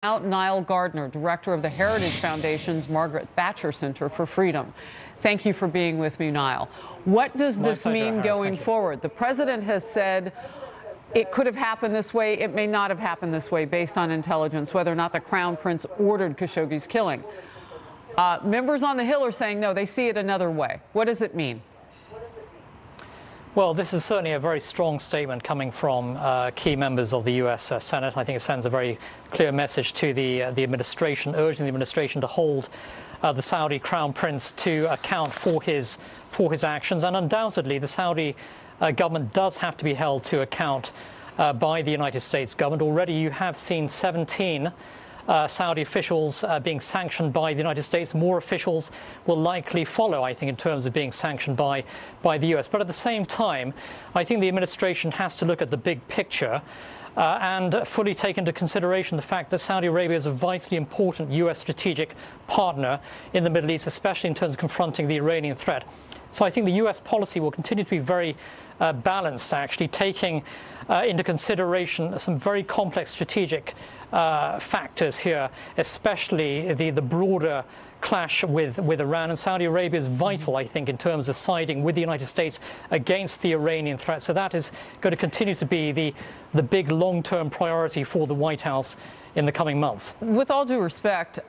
Niall Gardner, director of the Heritage Foundation's Margaret Thatcher Center for Freedom. Thank you for being with me, Niall. What does this mean going forward? The president has said it could have happened this way. It may not have happened this way based on intelligence, whether or not the Crown Prince ordered Khashoggi's killing. Members on the Hill are saying, no, they see it another way. What does it mean? Well, this is certainly a very strong statement coming from key members of the U.S. Senate. I think it sends a very clear message to the administration, urging the administration to hold the Saudi Crown Prince to account for his actions. And undoubtedly, the Saudi government does have to be held to account by the United States government. Already, you have seen 17 Saudi officials being sanctioned by the United States. More officials will likely follow, I think, in terms of being sanctioned by the US. But at the same time, I think the administration has to look at the big picture and fully take into consideration the fact that Saudi Arabia is a vitally important US strategic partner in the Middle East, especially in terms of confronting the Iranian threat. So I think the US policy will continue to be very balanced, actually, taking into consideration some very complex strategic factors here, especially the broader clash with Iran. And Saudi Arabia is vital, I think, in terms of siding with the United States against the Iranian threat. So that is going to continue to be the big long-term priority for the White House in the coming months. With all due respect,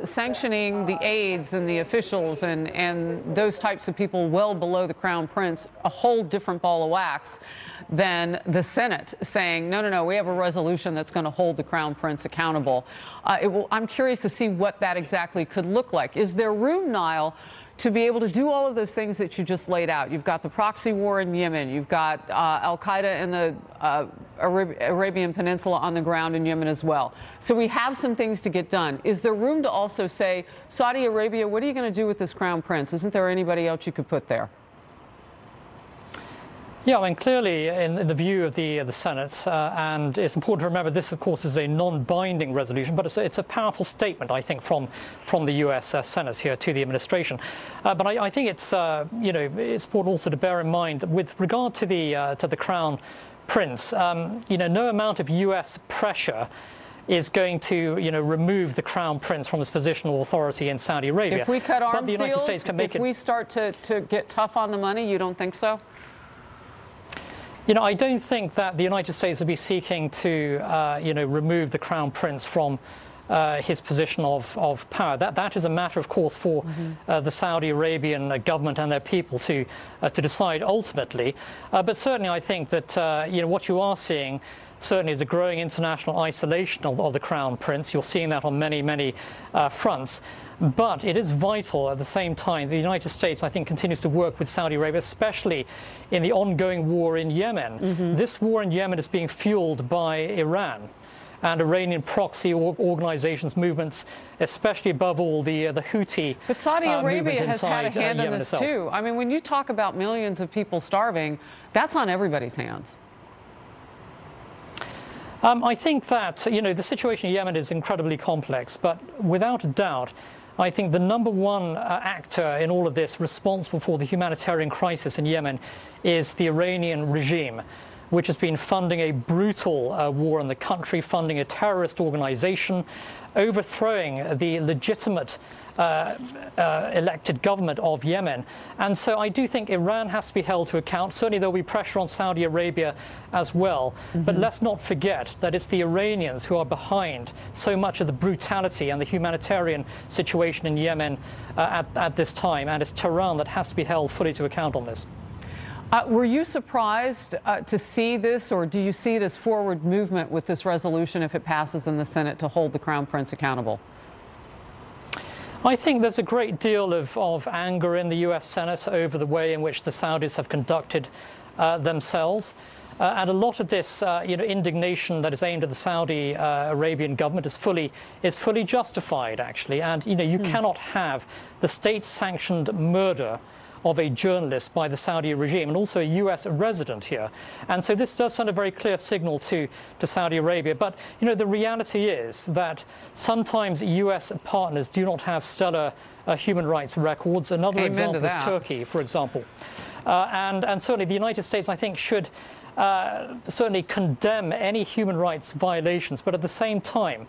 sanctioning the aides and the officials and those types of people well below the Crown Prince, a whole different ball of wax than the Senate saying, no, no, no, we have a resolution that's going to hold the Crown Prince accountable. I'm curious to see what that exactly could look like. Is there room, Niall, to be able to do all of those things that you just laid out? You've got the proxy war in Yemen. You've got al-Qaeda in the Arabian Peninsula on the ground in Yemen as well. So we have some things to get done. Is there room to also say, Saudi Arabia, what are you going to do with this Crown Prince? Isn't there anybody else you could put there? Yeah, I mean, clearly, in the view of the Senate, and it's important to remember this, of course, is a non-binding resolution, but it's a powerful statement, I think, from the U.S. Senate here to the administration. But I think it's it's important also to bear in mind that with regard to the Crown Prince, no amount of U.S. pressure is going to, remove the Crown Prince from his position of authority in Saudi Arabia. If we cut arms but the United States can make if we start to get tough on the money, you don't think so? I don't think that the United States would be seeking to, remove the Crown Prince from his position of power. That is a matter, of course, for the Saudi Arabian government and their people to decide ultimately. But certainly, I think that what you are seeing certainly is a growing international isolation of the Crown Prince. You're seeing that on many fronts. But it is vital at the same time. The United States, I think, continues to work with Saudi Arabia, especially in the ongoing war in Yemen. This war in Yemen is being fueled by Iran and Iranian proxy organizations, movements, especially above all the Houthi. But Saudi Arabia has had a hand in this too. I mean, when you talk about millions of people starving, that's on everybody's hands. I think that, the situation in Yemen is incredibly complex, but without a doubt, I think the number one actor in all of this responsible for the humanitarian crisis in Yemen is the Iranian regime, which has been funding a brutal war in the country, funding a terrorist organization, overthrowing the legitimate elected government of Yemen. And so I do think Iran has to be held to account. Certainly there will be pressure on Saudi Arabia as well. But let's not forget that it's the Iranians who are behind so much of the brutality and the humanitarian situation in Yemen at this time. And it's Tehran that has to be held fully to account on this. Were you surprised to see this, or do you see it as forward movement with this resolution if it passes in the Senate to hold the Crown Prince accountable? I think there's a great deal of anger in the U.S. Senate over the way in which the Saudis have conducted themselves. And a lot of this, indignation that is aimed at the Saudi Arabian government is fully justified, actually. And, you cannot have the state-sanctioned murder of a journalist by the Saudi regime and also a U.S. resident here. And so this does send a very clear signal to Saudi Arabia. But, the reality is that sometimes U.S. partners do not have stellar human rights records. Another example is Turkey, for example. And certainly the United States, I think, should certainly condemn any human rights violations. But at the same time,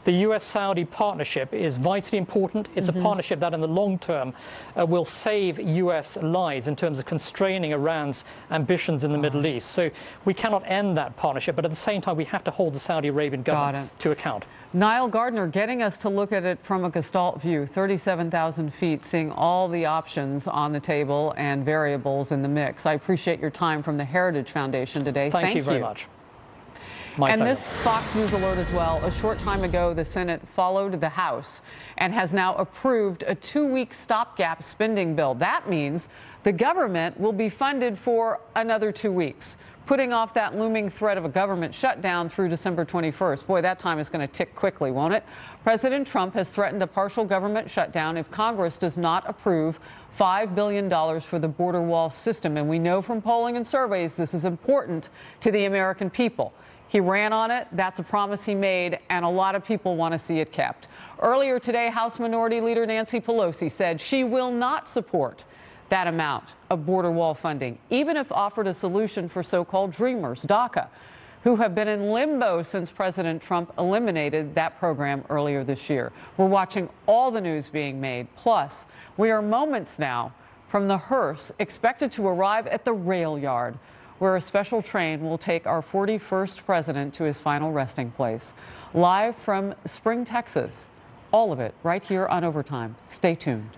the US-Saudi partnership is vitally important. It's a partnership that in the long term will save US lives in terms of constraining Iran's ambitions in the Middle East. So we cannot end that partnership, but at the same time we have to hold the Saudi Arabian government to account. Niall Gardner getting us to look at it from a Gestalt view, 37,000 feet, seeing all the options on the table and variables in the mix. I appreciate your time from the Heritage Foundation today. Thank you very much. My and pleasure. this Fox News alert as well. A short time ago, the Senate followed the House and has now approved a 2-week stopgap spending bill. That means the government will be funded for another 2 weeks, putting off that looming threat of a government shutdown through December 21st. Boy, that time is going to tick quickly, won't it? President Trump has threatened a partial government shutdown if Congress does not approve $5 billion for the border wall system. And we know from polling and surveys this is important to the American people. He ran on it. That's a promise he made, and a lot of people want to see it kept. Earlier today, House Minority Leader Nancy Pelosi said she will not support that amount of border wall funding, even if offered a solution for so-called dreamers, DACA, who have been in limbo since President Trump eliminated that program earlier this year. We're watching all the news being made. Plus, we are moments now from the hearse expected to arrive at the rail yard, where a special train will take our 41st president to his final resting place. Live from Spring, Texas. All of it right here on Overtime. Stay tuned.